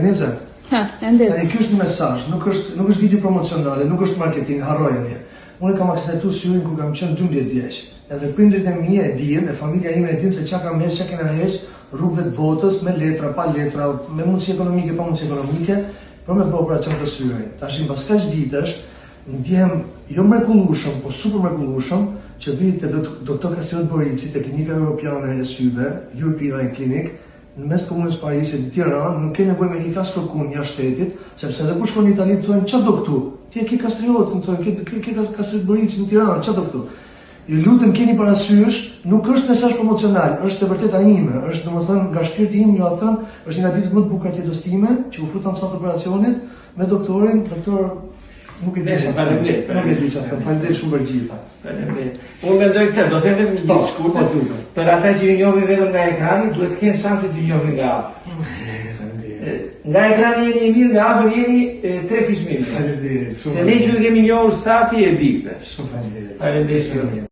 Neza. Ky është një mesazh, nuk është video promocionale, nuk është marketing, harrojeni. Unë kam aksesuar syrin kur kam qenë 12 vjeç. Edhe prindrit e mi e dinë, e familja ime e dinë se çka kam heqë, çka kena heqë rrugëve të botës me letra, pa letra, me mundësi ekonomike, pa mundësi ekonomike, për me bëu operacion të syrit. Tash pas kaq vitesh, ndjehem jo mrekullueshëm, po super mrekullueshëm që vi te doktor Kastriot Borici te klinika europiane e syve, European Eye Clinic, në mes të komunës Parisit në Tiranë, nuk ke nevojë me hikas kërkun jashtë shtetit, sepse edhe kur shkon në Itali thonë ç'a do këtu? Ti e ke Kastriot, më thonë, ke Kastriot Borici në Tiranë, ç'a do këtu? Ju lutem keni parasysh, nuk është mesazh promocional, është e vërteta ime, është domethënë nga shpirti im, ju a thënë, është një ditë më të bukur të jetës time, që u futan sot operacionit me doktorin, doktor nuk e di. Faleminderit. Nuk e di çfarë, faleminderit shumë për gjitha. Faleminderit. Unë mendoj këtë, do të them një gjë shkurtër. Për ata që ju njohin vetëm nga ekrani, duhet të kenë shanse të njohin nga afër. Nga ekrani jeni mirë, nga afër jeni 3 fish mirë. Faleminderit. Se ne që kemi njohur stafi e di këtë. Shumë faleminderit. Faleminderit.